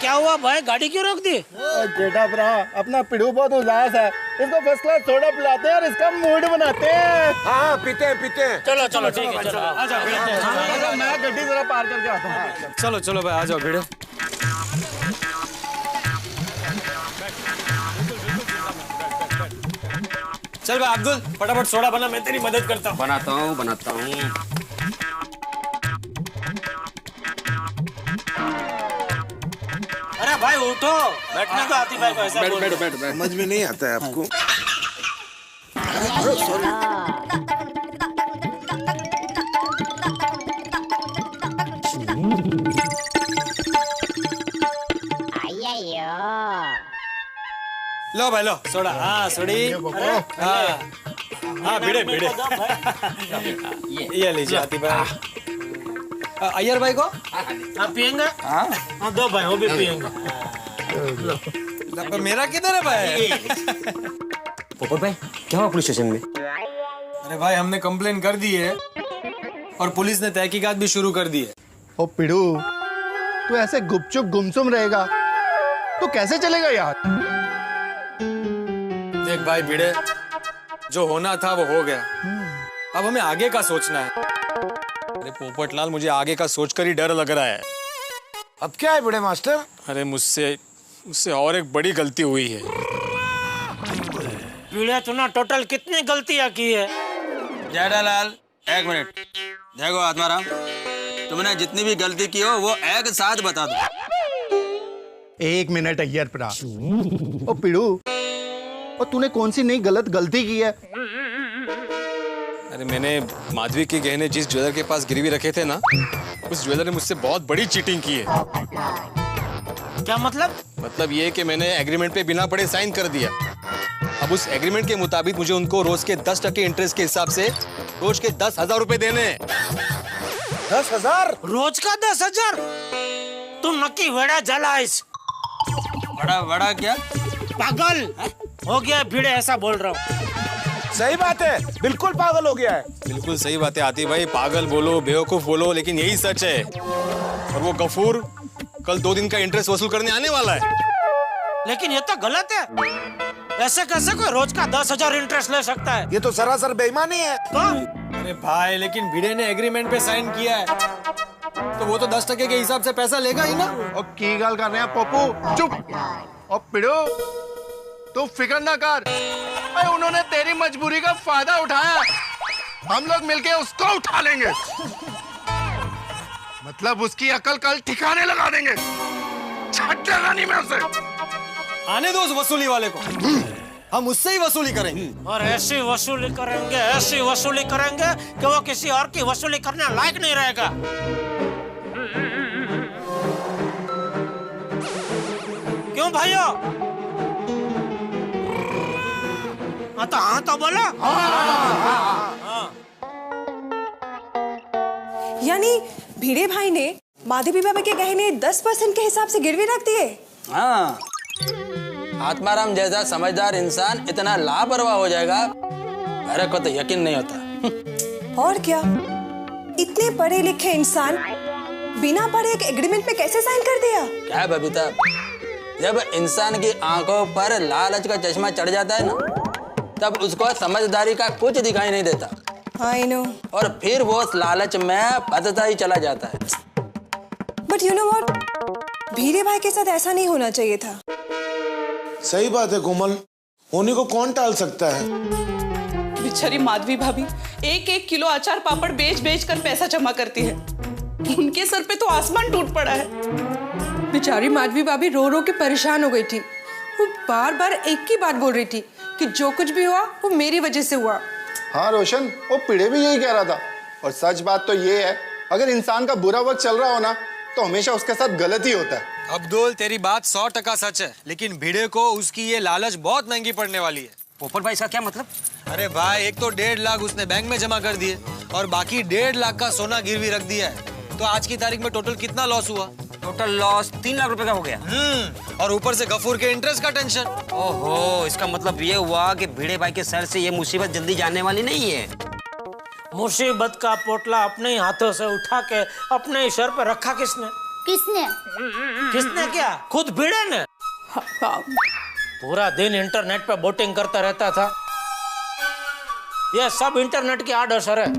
क्या हुआ भाई, गाड़ी क्यों रोक दी? जेठा भरा, अपना पिड़ू बहुत उदास है, इसको फर्स्ट क्लास सोडा पिलाते हैं और इसका मूड बनाते हैं। हाँ पीते हैं। चलो चलो ठीक है, चलो आ जाओ। मैं गड्डी जरा पार करके आता हूँ। चलो चलो भाई, आ जाओ भिड़े। चल भाई अब्दुल, फटाफट सोडा बना, मैं तेरी मदद करता हूँ। बनाता हूँ। अरे भाई उठो, बैठने तो आती भाई को ऐसा बोल। बैठ। समझ में नहीं आता है आपको? लो भाई लो सोडा। हाँ सोडी। हाँ भिड़े। ये लीजिए आती भाई। अय्यर भाई को आप पियेंगे? हाँ दो भाई, वो भी पियेंगे। मेरा किधर है भाई? पोपट भाई क्या हुआ पुलिस स्टेशन में? अरे भाई हमने कंप्लेन कर दी है और पुलिस ने तहकीकात भी शुरू कर दी है। ओ पिड़ू, तू ऐसे गुपचुप गुमसुम रहेगा तो कैसे चलेगा यार? देख भाई भिड़े, जो होना था वो हो गया, अब हमें आगे का सोचना है। अरे पोपटलाल, मुझे आगे का सोचकर ही डर लग रहा है। अब क्या है बड़े मास्टर? अरे मुझसे और एक बड़ी गलती हुई है। पीड़े तूने टोटल कितनी गलतियां की है? जेठालाल एक मिनट देखो आत्माराम, तुमने जितनी भी गलती की हो वो एक साथ बता दो। एक मिनट अय्यर परा। ओ पिड़ू, और तूने कौन सी नई गलती की है? अरे मैंने माधवी के गहने जिस ज्वेलर के पास गिरवी रखे थे ना, उस ज्वेलर ने मुझसे बहुत बड़ी चीटिंग की है। क्या मतलब? मतलब ये कि मैंने एग्रीमेंट पे बिना पढ़े साइन कर दिया। अब उस एग्रीमेंट के मुताबिक मुझे उनको रोज के 10% इंटरेस्ट के हिसाब से रोज के 10,000 रुपए देने हैं। 10,000 रोज का 10,000? तू नक्की वेड़ा जलाइस। बड़ा क्या पागल हो गया भिड़े, ऐसा बोल रहा हूँ। सही बात है, बिल्कुल पागल हो गया है। बिल्कुल सही बात है आती भाई, पागल बोलो बेवकूफ बोलो लेकिन यही सच है। और वो गफूर कल 2 दिन का इंटरेस्ट वसूल करने आने वाला है। लेकिन ये तो गलत है, ऐसे कैसे कोई रोज का 10,000 इंटरेस्ट ले सकता है? ये तो सरासर बेईमानी है। अरे भाई लेकिन भिड़े ने एग्रीमेंट पे साइन किया है तो वो तो 10% के हिसाब से पैसा लेगा ही ना। और की गल कर रहे हैं पप्पू, चुप। और पिड़ू तू फिक्र ना कर, भाई उन्होंने तेरी मजबूरी का फायदा उठाया, हम लोग मिलके उसको उठा लेंगे। मतलब उसकी अकल कल ठिकाने लगा देंगे, छटेगा नहीं मैं उसे। आने दो उस वसूली वाले को, हम उससे ही वसूली करेंगे। और ऐसी वसूली करेंगे कि वो किसी और की वसूली करने लायक नहीं रहेगा। क्यों भाइयों? हाँ तो बोलो। यानी भिड़े भाई ने माधवी बाबा के गहने 10% के हिसाब से गिरवी रख दिए? हाँ, आत्माराम जैसा समझदार इंसान इतना लापरवाह हो जाएगा मेरे को तो यकीन नहीं होता। और क्या, इतने पढ़े लिखे इंसान बिना पढ़े एक एग्रीमेंट पे कैसे साइन कर दिया? क्या है बबीता, जब इंसान की आंखों पर लालच का चश्मा चढ़ जाता है ना, तब उसको समझदारी का कुछ दिखाई नहीं देता। I know. और फिर वो उस लालच में फंसता ही चला जाता है। But you know what? भिड़े भाई के साथ ऐसा नहीं होना चाहिए था। सही बात है कोमल, होने को कौन टाल सकता है? बेचारी माधवी भाभी 1-1 किलो अचार पापड़ बेच कर पैसा जमा करती है, उनके सर पे तो आसमान टूट पड़ा है। बेचारी माधवी भाभी रो रो के परेशान हो गई थी। वो बार बार एक ही बात बोल रही थी कि जो कुछ भी हुआ वो मेरी वजह से हुआ। हाँ रोशन, वो पिड़े भी यही कह रहा था। और सच बात तो ये है, अगर इंसान का बुरा वक्त चल रहा हो ना, तो हमेशा उसके साथ गलत ही होता है। अब्दुल तेरी बात 100% सच है, लेकिन भिड़े को उसकी ये लालच बहुत महंगी पड़ने वाली है। पोपट भाई इसका क्या मतलब? अरे भाई एक तो 1.5 लाख उसने बैंक में जमा कर दिए और बाकी 1.5 लाख का सोना गिरवी रख दिया है। तो आज की तारीख में टोटल कितना लॉस हुआ? टोटल लॉस 3 लाख रुपए का हो गया। और ऊपर से गफूर के इंटरेस्ट का टेंशन। ओहो, इसका मतलब ये हुआ कि भिड़े भाई के सर से ये मुसीबत जल्दी जाने वाली नहीं है। मुसीबत का पोटला अपने ही हाथों से उठा के अपने ही सर पर रखा किसने? किसने क्या? खुद भिड़े ने। पूरा दिन इंटरनेट पे बोटिंग करता रहता था। ये सब इंटरनेट की आड़ असर है।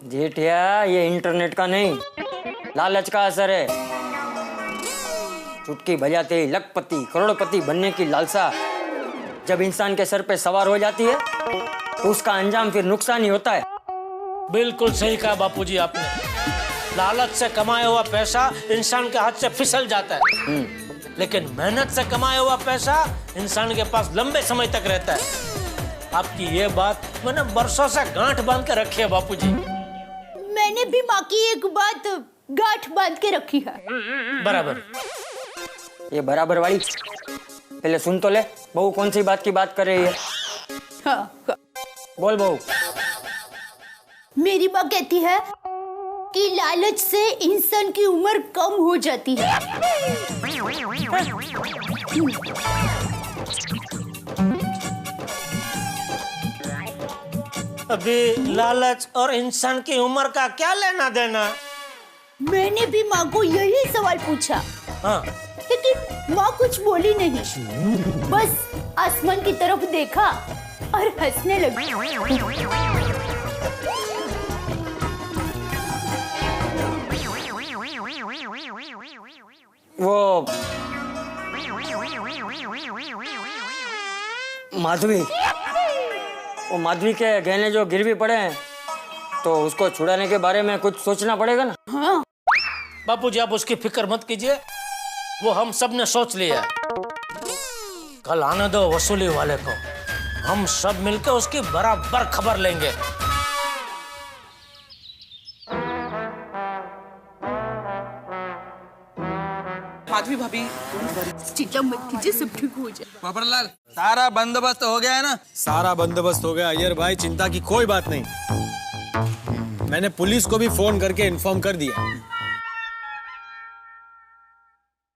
जेठिया, ये इंटरनेट का नहीं, लालच का असर है। चुटकी बजाते ही लखपति करोड़पति बनने की लालसा जब इंसान के सर पे सवार हो जाती है तो उसका अंजाम फिर नुकसान ही होता है। बिल्कुल सही कहा बापूजी आपने। लालच से कमाया हुआ पैसा इंसान के हाथ से फिसल जाता है, लेकिन मेहनत से कमाया हुआ पैसा इंसान के पास लंबे समय तक रहता है। आपकी ये बात मैंने बरसों से गांठ बांध के रखी है बापूजी। मैंने भी माँ की एक बात गांठ बांध के रखी है। बराबर। ये बराबर वाली पहले सुन तो ले, बहू कौन सी बात की बात कर रही है? हाँ। बोल बहू। मेरी माँ कहती है कि लालच से इंसान की उम्र कम हो जाती है। अभी लालच और इंसान की उम्र का क्या लेना देना? मैंने भी माँ को यही सवाल पूछा। हाँ। लेकिन माँ कुछ बोली नहीं, बस आसमान की तरफ देखा और हंसने लगी। वो माधवी के गहने जो गिरवी पड़े हैं तो उसको छुड़ाने के बारे में कुछ सोचना पड़ेगा ना। हाँ। बापूजी आप उसकी फिक्र मत कीजिए, वो हम सब ने सोच लिया। कल आने दो वसूली वाले को, हम सब मिलकर उसकी बराबर खबर लेंगे। माधवी भाभी चिंता मत कीजिए, सब ठीक हो जाए। पोपटलाल, सारा बंदोबस्त हो गया है ना? सारा बंदोबस्त हो गया अय्यर भाई, चिंता की कोई बात नहीं। मैंने पुलिस को भी फोन करके इन्फॉर्म कर दिया।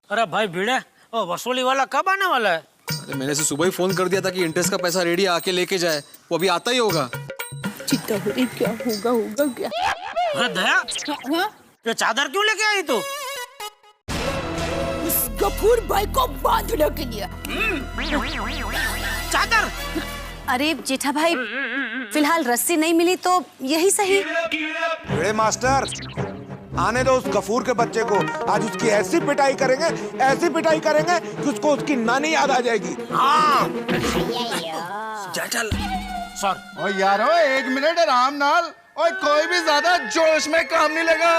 अरे भाई भिड़े, वो वसूली वाला कब आने वाला है? अरे मैंने से सुबह ही फोन कर दिया था कि इंटरेस्ट का पैसा रेडी आके लेके जाए, वो अभी आता ही होगा। चिंता हो रही, क्या होगा क्या? अरे दया, हाँ? ये चादर क्यों लेके आई तू? गफूर भाई को बांधने के लिए। चादर? अरे जेठा भाई, फिलहाल रस्सी नहीं मिली तो यही सही। बड़े मास्टर, आने दो उस गफूर के बच्चे को। आज उसकी ऐसी पिटाई करेंगे कि उसको उसकी नानी याद आ जाएगी। हाँ। ओ यारो, एक मिनट आराम नाल। ओए कोई भी ज्यादा जोश में काम नहीं लगा।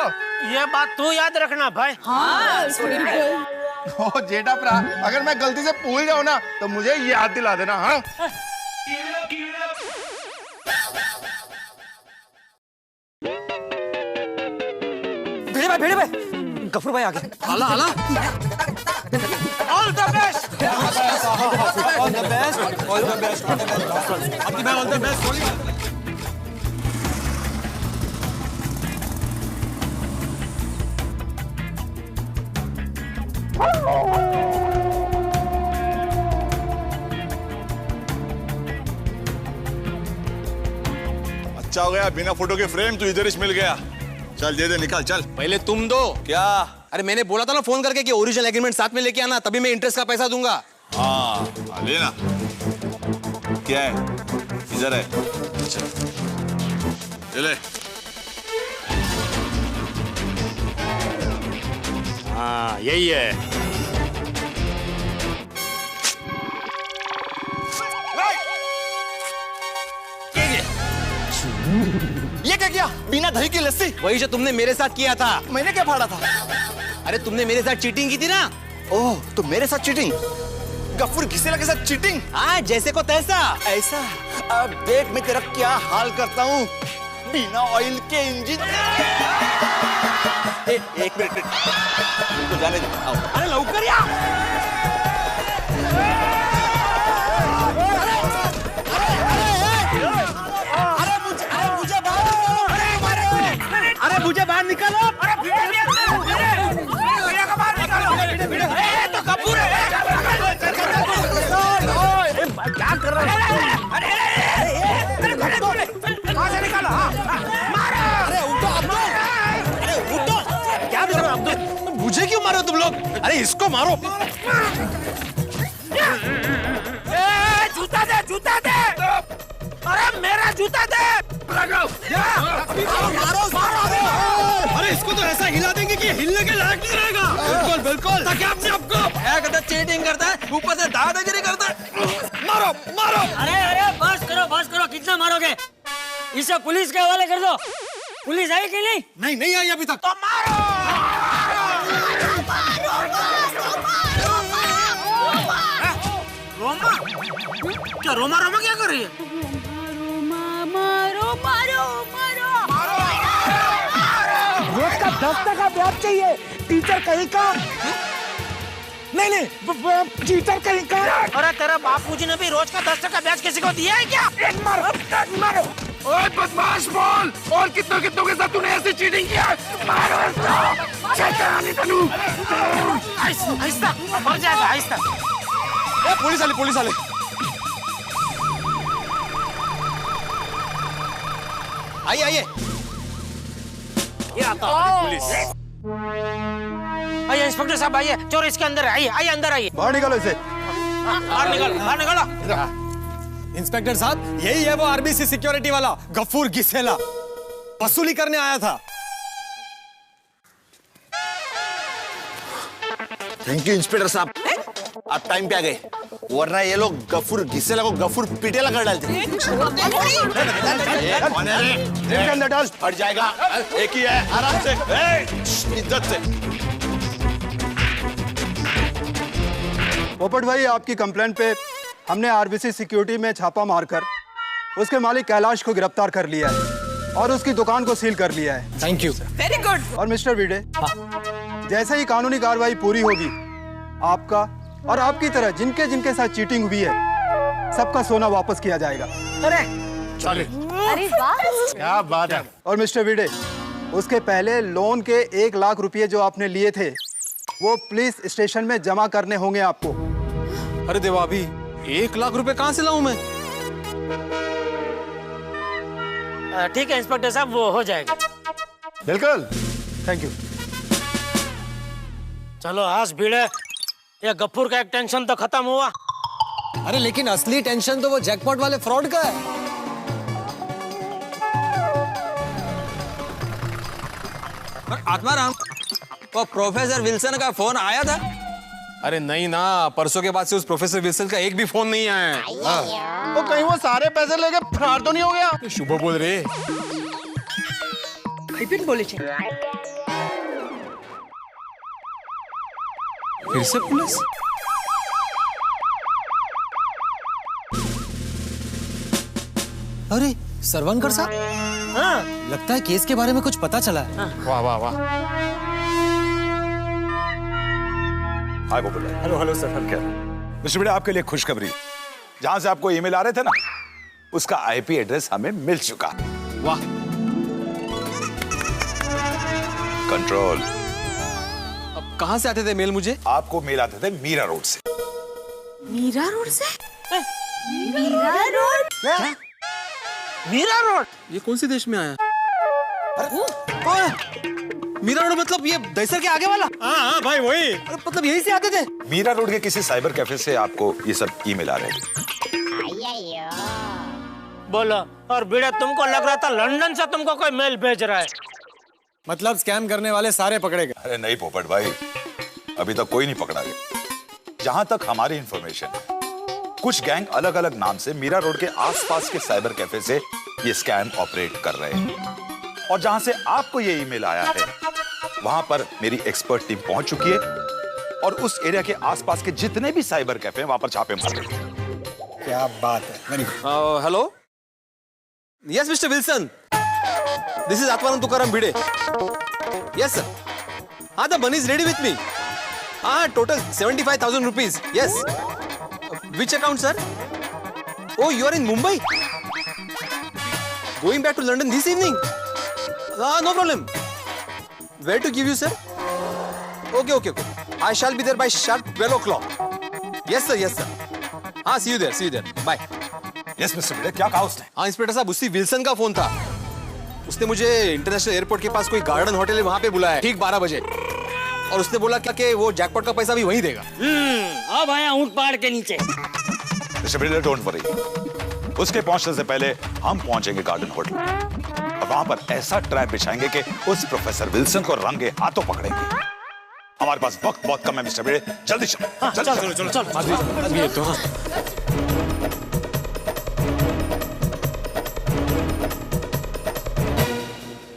ये बात तू याद रखना भाई। हाँ। ओ जेठा भरा, अगर मैं गलती से भूल जाऊं ना तो मुझे याद दिला देना। हाँ। भिड़े भाई, गफूर भाई आ गए। आला आला। All the best. All the best. All the best. अपनी मैं ऑल द बेस्ट। अच्छा हो गया, बिना फोटो के फ्रेम तू इधर ही मिल गया। चल दे दे, निकाल चल। पहले तुम दो। क्या? अरे मैंने बोला था ना फोन करके कि ओरिजिनल एग्रीमेंट साथ में लेके आना, तभी मैं इंटरेस्ट का पैसा दूंगा। हाँ लेना। क्या है? इधर है। ले। हाँ यही है। ये क्या किया? बिना दही की लस्सी? वही जो तुमने मेरे साथ किया था। मैंने क्या फाड़ा था? अरे तुमने मेरे साथ चीटिंग की थी ना। ओह, तो मेरे साथ चीटिंग? गफूर घिसेला के साथ चीटिंग? हाँ, जैसे को तैसा। ऐसा? अब देख मैं तेरा क्या हाल करता हूँ। बिना ऑयल के इंजन। एक मिनट तो जाने दे। आओ। अरे लौकर या। अरे मुझे बाहर निकालो। अरे बाहर निकालो। तो कपूर है। क्या कर रहा है? अरे कहाँ से निकालो? अरे उठो, क्या कर रहे हो? मुझे क्यों मारो अरे इसको मारो। जूता दे, जूता दे। अरे मेरा जूता दे। मारो मारो। अरे इसको तो ऐसा हिला देंगे कि हिलने के लायक नहीं रहेगा। बिल्कुल बिल्कुल। ताकि अपने आपको चीटिंग करता है, ऊपर से दादागिरी करता है। मारो मारो। अरे बस करो, कितना मारोगे? इसे पुलिस के हवाले कर दो। पुलिस आई कि नहीं? नहीं आई अभी तक। तो मारो। रोमा? क्या रोमा क्या कर रही है? मारो मारो मारो रोज का 10 टका ब्याज चाहिए। टीचर कहीं का? नहीं टीचर कहीं का? अरे तेरे बापूजी ने भी रोज का 10 टका ब्याज किसी को दिया है क्या? मारो। ओए बदमाश बोल, और कितनों के साथ तूने ऐसी चीटिंग किया? मारो इसको। शैतानी तनु। आहिस्ता, मर जाएगा आहिस्ता। पुलिस वाले। आइए। ये आता है पुलिस। आइए इंस्पेक्टर साहब, आइए। चोर इसके अंदर है। आइए अंदर आइए। बाहर निकालो इसे। बाहर निकालो। इंस्पेक्टर साहब, यही है वो आरबीसी सिक्योरिटी वाला गफूर गिसेला। वसूली करने आया था। थैंक यू इंस्पेक्टर साहब, आप टाइम पे आ गए, वरना ये लोग गफूर घिसेला को गफूर पीटेला कर डालते। अंदर डाल। हट जाएगा, एक ही है, आराम से, इज्जत से। पोपट भाई, आपकी कंप्लेंट पे हमने आरबीसी सिक्योरिटी में छापा मारकर उसके मालिक कैलाश को गिरफ्तार कर लिया है और उसकी दुकान को सील कर लिया है। Thank you. Very good. और मिस्टर भिड़े, जैसे ही कानूनी कार्रवाई पूरी होगी, आपका और आपकी तरह जिनके साथ चीटिंग हुई है, सबका सोना वापस किया जाएगा। अरे वाह, क्या बात है। और मिस्टर भिड़े, उसके पहले लोन के 1 लाख रुपए जो आपने लिए थे, वो पुलिस स्टेशन में जमा करने होंगे आपको। अरे देवा, अभी 1 लाख रुपए कहाँ से लाऊं मैं? ठीक है इंस्पेक्टर साहब, वो हो जाएगा। बिल्कुल। Thank you. चलो आज भिड़े, ये गफूर का एक टेंशन तो खत्म हुआ। अरे लेकिन असली टेंशन तो वो जैकपॉट वाले फ्रॉड का है। आत्माराम, वो प्रोफेसर विल्सन का फोन आया था? अरे नहीं ना, परसों के बाद से उस प्रोफेसर विल्सन का एक भी फोन नहीं आया है। तो कहीं वो सारे पैसे लेके फरार तो नहीं हो गया? शुभ बोल रहे। बोले फिर से पुलिस? अरे सरवनकर साहब, हाँ। लगता है केस के बारे में कुछ पता चला है। वाह वाह वाह। हाय पोपट भाई। Hello sir. क्या मिस्टर भिड़े, आपके लिए खुशखबरी, जहां से आपको ईमेल आ रहे थे ना, उसका आईपी एड्रेस हमें मिल चुका। वाह। कंट्रोल। अब कहां से आते थे मेल मुझे? आपको मेल आते थे मीरा रोड से। मीरा रोड से? मीरा रोड? क्या? मीरा रोड? ये कौन सी देश में आया? मीरा रोड मतलब ये दहीसर के आगे वाला? हाँ भाई वही। अरे मतलब यहीं से आते थे? मीरा रोड के किसी साइबर कैफे से आपको ये सब ईमेल आ रहे हैं। बोलो। और भिड़े, तुमको लग रहा था लंदन से तुमको कोई मेल भेज रहा है? मतलब स्कैम करने वाले सारे पकड़े गए? अरे नहीं पोपट भाई, अभी तक कोई नहीं पकड़ा गया। जहां तक हमारी इंफॉर्मेशन है, कुछ गैंग अलग अलग नाम से मीरा रोड के आसपास के साइबर कैफे से ये स्कैम ऑपरेट कर रहे हैं। और जहां से आपको ये ईमेल आया है, वहां पर मेरी एक्सपर्ट टीम पहुंच चुकी है और उस एरिया के आसपास के जितने भी साइबर कैफे हैं, वहां पर छापे मार रहे हैं। क्या बात है, very good. Hello, yes mister Wilson, this is Atmanand Tukaram Bhide. Yes sir, हाँ the money is ready with me. हाँ, total 75,000 rupees. Yes, which account sir? Oh, you are in Mumbai? Going back to London this evening? No problem. Where to give you, sir? Okay. I shall be there by sharp 12 o'clock. Yes, sir. हाँ, see you there. Bye. Yes, Mr. भिड़े, क्या कहा उसने? हाँ inspector साहब, उसी Wilson का phone था। उसने मुझे इंटरनेशनल एयरपोर्ट के पास कोई गार्डन होटल है, वहां पे बुलाया है, ठीक 12 बजे। और उसने बोला क्या कि वो जैकपॉट का पैसा भी वही देगा। अब आया ऊंट पहाड़ के नीचे। मिस्टर बिल्डर डोंट वरी, उसके पहुंचने से पहले हम पहुंचेंगे गार्डन होटल और वहां पर ऐसा ट्रैप बिछाएंगे कि उस प्रोफेसर विल्सन को रंगे हाथों पकड़ेंगे। हमारे पास वक्त बहुत कम है मिस्टर बिल्डर, जल्दी चलो। चलो।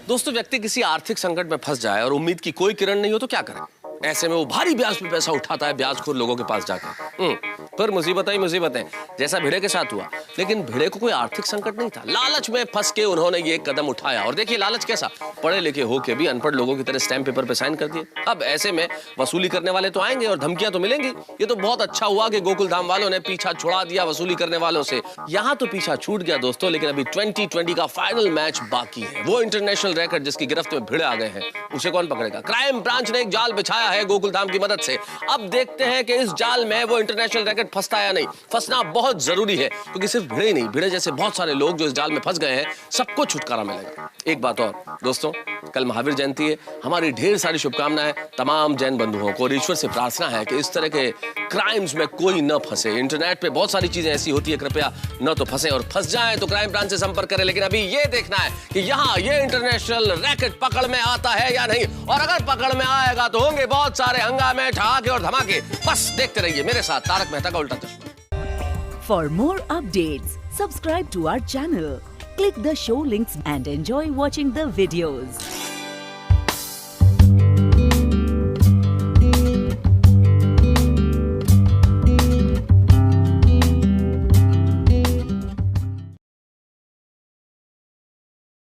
दोस्तों, व्यक्ति किसी आर्थिक संकट में फंस जाए और उम्मीद की कोई किरण नहीं हो तो क्या करें? ऐसे में वो भारी ब्याज पे पैसा उठाता है ब्याजखोर लोगों के पास जाकर। फिर मुसीबतें ही मुसीबतें, जैसा भिड़े के साथ हुआ। लेकिन भिड़े को कोई आर्थिक संकट नहीं था, लालच में फंस के उन्होंने ये कदम उठाया। और देखिए लालच कैसा, पढ़े लिखे होके भी अनपढ़ लोगों की तरह स्टैम्प पेपर पे साइन कर दिए। अब ऐसे में वसूली करने वाले तो आएंगे और धमकियां तो मिलेंगी। ये तो बहुत अच्छा हुआ कि गोकुल धाम वालों ने पीछा छुड़ा दिया वसूली करने वालों से। यहाँ तो पीछा छूट गया दोस्तों, लेकिन अभी 2020 का फाइनल मैच बाकी है। वो इंटरनेशनल रैकेट जिसकी गिरफ्त में भिड़े आ गए हैं, उसे कौन पकड़ेगा? क्राइम ब्रांच ने एक जाल बिछाया है गोकुल धाम की मदद से। अब देखते हैं कि इस जाल में वो इंटरनेशनल रैकेट फंसता है या नहीं। फंसना बहुत जरूरी है, क्योंकि सिर्फ भिड़े ही नहीं, भिड़े जैसे बहुत सारे लोग जो इस जाल में फंस गए हैं, सबको छुटकारा मिलेगा। एक बात और दोस्तों, कल महावीर जयंती है। हमारी ढेर सारी शुभकामनाएं तमाम जैन बंधुओं को और ईश्वर से प्रार्थना है कि इस तरह के क्राइम्स में कोई न फंसे। इंटरनेट पे बहुत सारी चीजें ऐसी होती है, कृपया न तो फंसे, और फंस जाए तो क्राइम ब्रांच से संपर्क करें। लेकिन अभी ये देखना है कि यहाँ ये इंटरनेशनल रैकेट पकड़ में आता है या नहीं, और अगर पकड़ में आएगा तो होंगे बहुत सारे हंगामे, ठहाके और धमाके। बस देखते रहिए मेरे साथ तारक मेहता का उल्टा चश्मा। For more updates, subscribe to our channel, click the show links and enjoy watching the videos.